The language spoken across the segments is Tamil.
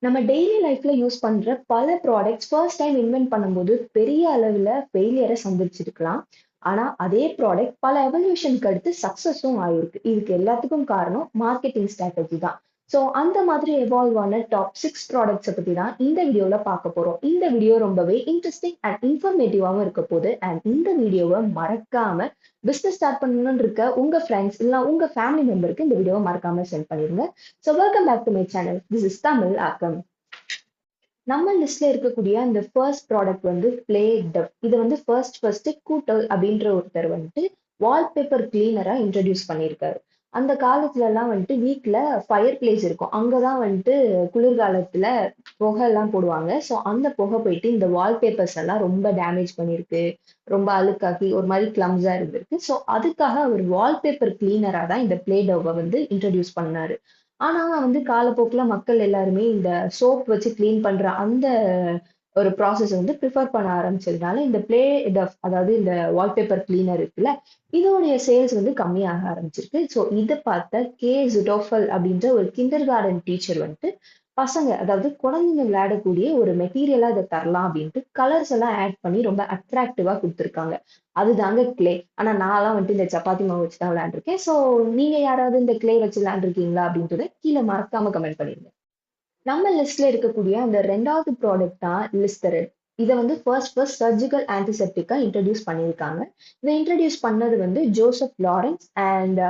நம்ம டெய்லி லைஃப்ல யூஸ் பண்ற பல ப்ராடக்ட்ஸ் ஃபர்ஸ்ட் டைம் இன்வென்ட் பண்ணும்போது பெரிய அளவுல ஃபெயிலியரை சந்திச்சிருக்கலாம். ஆனா அதே ப்ராடக்ட் பல எவல்யூஷனுக்கு அடுத்து சக்சஸும் ஆயிருக்கு. இதுக்கு எல்லாத்துக்கும் காரணம் மார்க்கெட்டிங் ஸ்ட்ராட்டஜி தான். ஸோ அந்த மாதிரி எவால்வ் ஆன டாப் 6 ப்ராடக்ட்ஸை பத்தி தான் இந்த வீடியோல பார்க்க போறோம். இந்த வீடியோ ரொம்பவே இன்ட்ரெஸ்டிங் அண்ட் இன்ஃபர்மேட்டிவாவும் இருக்க போகுது. அண்ட் இந்த வீடியோவை மறக்காம பிசினஸ் ஸ்டார்ட் பண்ணணும்னு இருக்க உங்க ஃப்ரெண்ட்ஸ் இல்ல உங்க ஃபேமிலி மெம்பருக்கு இந்த வீடியோவை மறக்காம சென்ட் பண்ணிருங்க. So welcome back to my channel. This is Tamil Aakkam. நம்ம லிஸ்ட்ல இருக்கக்கூடிய அந்த ஃபர்ஸ்ட் ப்ராடக்ட் வந்து பிளே டவ். இதை வந்து ஃபர்ஸ்ட் கூட்டல் அப்படின்ற ஒருத்தர் வந்துட்டு வால்பேப்பர் கிளீனரா இன்ட்ரடியூஸ் பண்ணியிருக்காரு. அந்த காலத்துல எல்லாம் வந்துட்டு வீட்ல ஃபயர் பிளேஸ் இருக்கும். அங்கதான் வந்துட்டு குளிர்காலத்துல புகை எல்லாம் போடுவாங்க. ஸோ அந்த புகை போயிட்டு இந்த வால்பேப்பர்ஸ் எல்லாம் ரொம்ப டேமேஜ் பண்ணிருக்கு, ரொம்ப அழுக்காக்கி ஒரு மாதிரி கிளம்ஸா இருந்திருக்கு. ஸோ அதுக்காக அவர் வால்பேப்பர் கிளீனரா தான் இந்த பிளே டவ்வை வந்து இன்ட்ரடியூஸ் பண்ணாரு. ஆனா வந்து காலப்போக்குல மக்கள் எல்லாருமே இந்த சோப் வச்சு கிளீன் பண்ற அந்த ஒரு ப்ராசஸ் வந்து ப்ரிஃபர் பண்ண ஆரம்பிச்சதுனால இந்த பிளே டஃப், அதாவது இந்த வால்பேப்பர் கிளீனர் இருக்குல்ல, இதோடைய சேல்ஸ் வந்து கம்மியாக ஆரம்பிச்சிருக்கு. ஸோ இதை பார்த்த ஜுடோஃபல் அப்படின்ற ஒரு கிண்டர் கார்டன் டீச்சர் வந்துட்டு பசங்க, அதாவது குழந்தைங்க விளையாடக்கூடிய ஒரு மெட்டீரியலா இதை தரலாம் அப்படின்ட்டு கலர்ஸ் எல்லாம் ஆட் பண்ணி ரொம்ப அட்ராக்டிவா கொடுத்துருக்காங்க. அதுதாங்க கிளே. ஆனா நான்லாம் வந்துட்டு இந்த சப்பாத்தி மாவு வச்சு தான் விளையாண்டுருக்கேன். ஸோ நீங்க யாராவது இந்த கிளே வச்சு விளையாண்டுருக்கீங்களா அப்படின்றத கீழே மறக்காம கமெண்ட் பண்ணிருங்க. நம்ம லிஸ்ட்ல இருக்கக்கூடிய அந்த ரெண்டாவது ப்ராடக்ட் தான் லிஸ்டரின். இதை வந்து ஃபர்ஸ்ட் சர்ஜிக்கல் ஆன்டிசெப்டிக்கா இன்ட்ரடியூஸ் பண்ணியிருக்காங்க. இதை இன்ட்ரடியூஸ் பண்ணது வந்து Joseph Lawrence and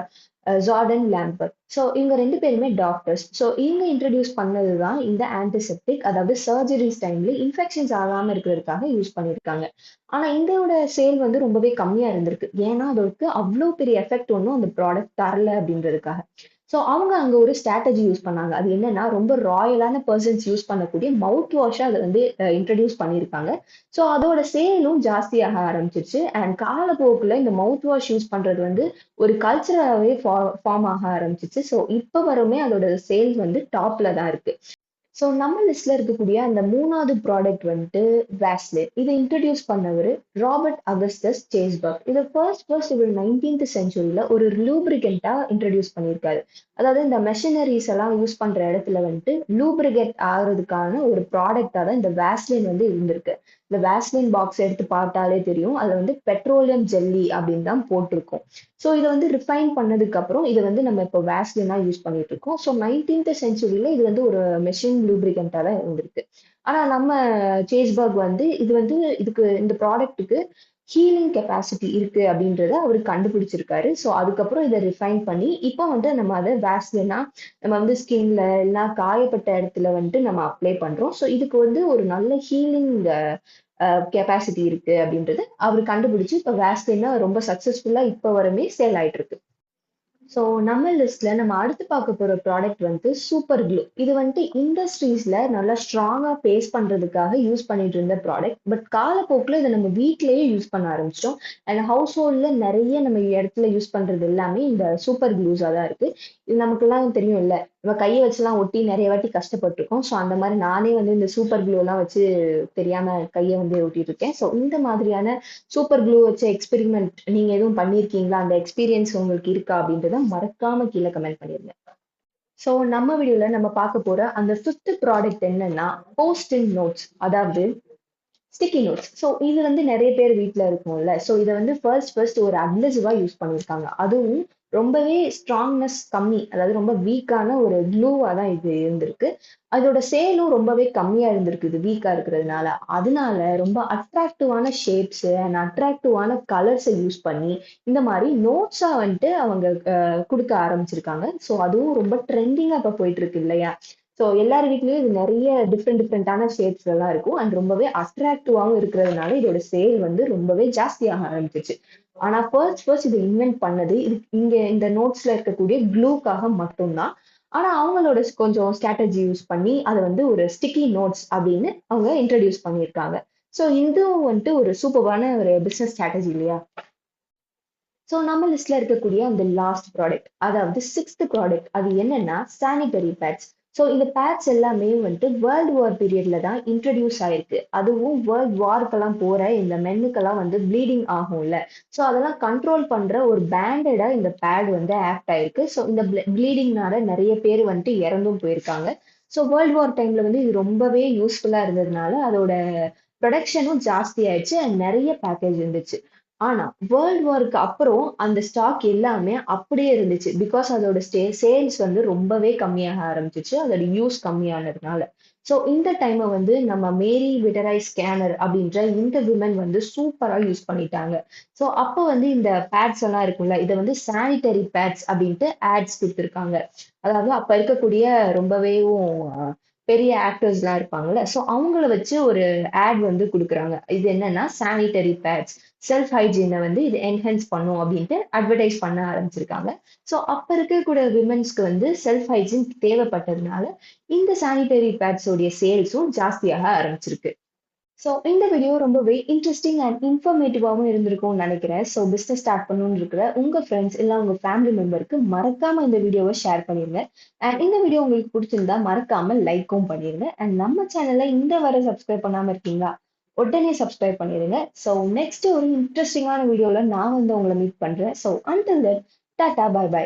Jordan Lamber. So இவங்க ரெண்டு பேருமே டாக்டர்ஸ். ஸோ இவங்க இன்ட்ரடியூஸ் பண்ணது தான் இந்த ஆன்டிசெப்டிக், அதாவது சர்ஜரிஸ் டைம்ல இன்ஃபெக்ஷன்ஸ் ஆகாம இருக்கிறதுக்காக யூஸ் பண்ணியிருக்காங்க. ஆனா இதோட சேல் வந்து ரொம்பவே கம்மியா இருந்திருக்கு. ஏன்னா அதற்கு அவ்வளோ பெரிய எஃபெக்ட் ஒன்றும் அந்த ப்ராடக்ட் தரல அப்படின்றதுக்காக. ஸோ அவங்க அங்க ஒரு ஸ்ட்ராட்டஜி யூஸ் பண்ணாங்க. அது என்னன்னா, ரொம்ப ராயலான பர்சன்ஸ் யூஸ் பண்ணக்கூடிய மவுத் வாஷா அதை வந்து இன்ட்ரடியூஸ் பண்ணியிருக்காங்க. ஸோ அதோட சேலும் ஜாஸ்தியாக ஆரம்பிச்சிருச்சு. அண்ட் காலப்போக்குல இந்த மவுத் வாஷ் யூஸ் பண்றது வந்து ஒரு கல்ச்சராகவே ஃபார்ம் ஆக ஆரம்பிச்சிச்சு. ஸோ இப்போ வரையுமே அதோட சேல்ஸ் வந்து டாப்ல தான் இருக்கு. ஸோ நம்ம லிஸ்ட்ல இருக்கக்கூடிய அந்த மூணாவது ப்ராடக்ட் வந்துட்டு வேஸ்லின். இதை இன்ட்ரடியூஸ் பண்ணவர் ராபர்ட் அகஸ்டஸ் சேஸ்பர்க். இதை ஃபர்ஸ்ட் இவர் 19th செஞ்சுரியில ஒரு லூப்ரிகண்டா இன்ட்ரடியூஸ் பண்ணியிருக்காரு. அதாவது இந்த மெஷினரிஸ் எல்லாம் யூஸ் பண்ற இடத்துல வந்துட்டு லூப்ரிகேட் ஆகுறதுக்கான ஒரு ப்ராடக்டா தான் இந்த வேஸ்லின் வந்து இருந்திருக்கு. இந்த வேஸ்லின் பாக்ஸ் எடுத்து பார்த்தாலே தெரியும், அதுல வந்து பெட்ரோலியம் ஜெல்லி அப்படின்னு தான் போட்டிருக்கும். ஸோ இதை வந்து ரிஃபைன் பண்ணதுக்கு அப்புறம் இதை வந்து நம்ம இப்போ வேஸ்லினா யூஸ் பண்ணிட்டு இருக்கோம். ஸோ 19th செஞ்சுரியில இது வந்து ஒரு மெஷின் லூப்ரிகண்டா தான் இருந்திருக்கு. ஆனா நம்ம சேஸ்பர்க் வந்து இது வந்து இதுக்கு இந்த ப்ராடக்ட்டுக்கு ஹீலிங் கெப்பாசிட்டி இருக்கு அப்படின்றத அவர் கண்டுபிடிச்சிருக்காரு. ஸோ அதுக்கப்புறம் இதை ரிஃபைன் பண்ணி இப்போ வந்து நம்ம அதை வேஸ்லினா நம்ம வந்து ஸ்கின்ல இல்லைன்னா காயப்பட்ட இடத்துல வந்துட்டு நம்ம அப்ளை பண்றோம். ஸோ இதுக்கு வந்து ஒரு நல்ல ஹீலிங் கெப்பாசிட்டி இருக்கு அப்படின்றது அவர் கண்டுபிடிச்சு இப்போ வேஸ்லினா ரொம்ப சக்சஸ்ஃபுல்லா இப்போ வரையுமே சேல் ஆயிட்டு இருக்கு. ஸோ நம்ம லிஸ்ட்ல நம்ம அடுத்து பார்க்க போற ப்ராடக்ட் வந்து சூப்பர் க்ளூ. இது வந்துட்டு இண்டஸ்ட்ரீஸ்ல நல்லா ஸ்ட்ராங்கா பேஸ்ட் பண்றதுக்காக யூஸ் பண்ணிட்டு இருந்த ப்ராடக்ட். பட் காலப்போக்கில் இதை நம்ம வீட்லயே யூஸ் பண்ண ஆரம்பிச்சிட்டோம். அண்ட் ஹவுஸ் ஹோல்ட்ல நிறைய நம்ம இடத்துல யூஸ் பண்றது எல்லாமே இந்த சூப்பர் க்ளூஸா தான் இருக்கு. இது நமக்கெல்லாம் தெரியும் இல்ல, நம்ம கையை வச்சுலாம் ஒட்டி நிறைய வாட்டி கஷ்டப்பட்டிருக்கோம். ஸோ அந்த மாதிரி நானே வந்து இந்த சூப்பர் க்ளூ எல்லாம் வச்சு தெரியாம கையை வந்து ஒட்டிட்டு இருக்கேன். ஸோ இந்த மாதிரியான சூப்பர் க்ளூ வச்ச எக்ஸ்பெரிமெண்ட் நீங்க எதுவும் பண்ணியிருக்கீங்களா? அந்த எக்ஸ்பீரியன்ஸ் உங்களுக்கு இருக்கா? அப்படின்றத மறக்காம கீழே கமெண்ட் பண்ணிருங்க. ஸோ நம்ம வீடியோல நம்ம பார்க்க போற அந்த ஃபிஃப்த் ப்ராடக்ட் என்னன்னா போஸ்ட் இன் நோட்ஸ், அதாவது ஸ்டிக்கி நோட்ஸ். ஸோ இது வந்து நிறைய பேர் வீட்ல இருக்கும்ல. ஸோ இதை வந்து ஃபர்ஸ்ட் ஒரு அட்ஹெசிவா யூஸ் பண்ணியிருக்காங்க. அதுவும் ரொம்பவே ஸ்ட்ராங்னஸ் கம்மி, அதாவது ரொம்ப வீக்கான ஒரு க்ளூவா தான் இது இருந்திருக்கு. அதோட சேலும் ரொம்பவே கம்மியா இருந்திருக்கு இது வீக்கா இருக்கிறதுனால. அதனால ரொம்ப அட்ராக்டிவான ஷேப்ஸ் அண்ட் அட்ராக்டிவான கலர்ஸை யூஸ் பண்ணி இந்த மாதிரி நோட்ஸா வந்துட்டு அவங்க கொடுக்க ஆரம்பிச்சிருக்காங்க. ஸோ அதுவும் ரொம்ப ட்ரெண்டிங்கா இப்போ போயிட்டு இருக்கு இல்லையா? ஸோ எல்லார் வீட்லயும் இது நிறைய டிஃப்ரெண்டான ஷேப்ஸ்ல எல்லாம் இருக்கும். அண்ட் ரொம்பவே அட்ராக்டிவாகவும் இருக்கிறதுனால இதோட சேல் வந்து ரொம்பவே ஜாஸ்தியாக ஆரம்பிச்சிச்சு. ஆனா ஃபர்ஸ்ட் இதை இன்வென்ட் பண்ணது இது இங்க இந்த நோட்ஸ்ல இருக்கக்கூடிய க்ளூக்காக மட்டும்தான். ஆனா அவங்களோட கொஞ்சம் ஸ்ட்ராட்டஜி யூஸ் பண்ணி அதை வந்து ஒரு ஸ்டிக்கி நோட்ஸ் அப்படின்னு அவங்க இன்ட்ரடியூஸ் பண்ணியிருக்காங்க. ஸோ இதுவும் வந்துட்டு ஒரு சூப்பரான ஒரு பிசினஸ் ஸ்ட்ராட்டஜி இல்லையா? ஸோ நம்ம லிஸ்ட்ல இருக்கக்கூடிய அந்த லாஸ்ட் ப்ராடக்ட், அதாவது சிக்ஸ்த் ப்ராடக்ட், அது என்னன்னா சானிட்டரி பேட்ஸ். ஸோ இந்த பேட்ஸ் எல்லாமே வந்துட்டு வேர்ல்டு வார் பீரியட்ல தான் இன்ட்ரடியூஸ் ஆயிருக்கு. அதுவும் வேர்ல்ட் வார்க்கெல்லாம் போற இந்த மென்னுக்கெல்லாம் வந்து ப்ளீடிங் ஆகும்ல. ஸோ அதெல்லாம் கண்ட்ரோல் பண்ற ஒரு பேண்டடா இந்த பேட் வந்து ஆக்ட் ஆயிருக்கு. ஸோ இந்த ப்ளீடிங்னால நிறைய பேர் வந்துட்டு இறந்தும் போயிருக்காங்க. ஸோ வேர்ல்ட் வார் டைம்ல வந்து இது ரொம்பவே யூஸ்ஃபுல்லா இருந்ததுனால அதோட ப்ரொடக்ஷனும் ஜாஸ்தி ஆயிடுச்சு அண்ட் நிறைய பேக்கேஜ் இருந்துச்சு. ஆனா வேர்ல்ட் வார்க்கு அப்புறம் அந்த ஸ்டாக் எல்லாமே அப்படியே இருந்துச்சு. பிகாஸ் அதோட சேல்ஸ் வந்து ரொம்பவே கம்மியாக ஆரம்பிச்சுச்சு. அதோட யூஸ் கம்மியானதுனால. ஸோ இந்த டைம வந்து நம்ம மேரி விடராய் ஸ்கேனர் அப்படின்ற இந்த விமன் வந்து சூப்பரா யூஸ் பண்ணிட்டாங்க. ஸோ அப்போ வந்து இந்த பேட்ஸ் எல்லாம் இருக்கும்ல, இத வந்து சானிட்டரி பேட்ஸ் அப்படின்ட்டு ஆட்ஸ் குடுத்துருக்காங்க. அதாவது அப்ப இருக்கக்கூடிய ரொம்பவேவும் பெரிய ஆக்டர்ஸ்லாம் இருப்பாங்கல்ல. ஸோ அவங்கள வச்சு ஒரு ஆட் வந்து குடுக்குறாங்க. இது என்னன்னா சானிட்டரி பேட்ஸ், செல்ஃப் ஹைஜீன வந்து இது என்ஹான்ஸ் பண்ணும் அப்படின்ட்டு அட்வர்டைஸ் பண்ண ஆரம்பிச்சிருக்காங்க. ஸோ அப்ப இருக்கக்கூடிய விமென்ஸ்க்கு வந்து செல்ஃப் ஹைஜீன் தேவைப்பட்டதுனால, இந்த சானிட்டரி பேட்ஸ் உடைய சேல்ஸும் ஜாஸ்தியாக ஆரம்பிச்சிருக்கு. ஸோ இந்த வீடியோ ரொம்பவே இன்ட்ரெஸ்டிங் அண்ட் இன்ஃபர்மேட்டிவாவும் இருந்திருக்கும்னு நினைக்கிறேன். ஸோ பிசினஸ் ஸ்டார்ட் பண்ணணும்னு இருக்கிற உங்க ஃப்ரெண்ட்ஸ் இல்ல உங்க ஃபேமிலி மெம்பருக்கு மறக்காம இந்த வீடியோவை ஷேர் பண்ணிருங்க. அண்ட் இந்த வீடியோ உங்களுக்கு பிடிச்சிருந்தா மறக்காம லைக்கும் பண்ணிருங்க. அண்ட் நம்ம சேனலை இந்த வரை சப்ஸ்கிரைப் பண்ணாம இருக்கீங்களா? உடனே சப்ஸ்கிரைப் பண்ணிருங்க. ஸோ நெக்ஸ்ட் ஒரு இன்ட்ரெஸ்டிங்கான வீடியோல நான் வந்து உங்களை மீட் பண்றேன். So until then tata bye by.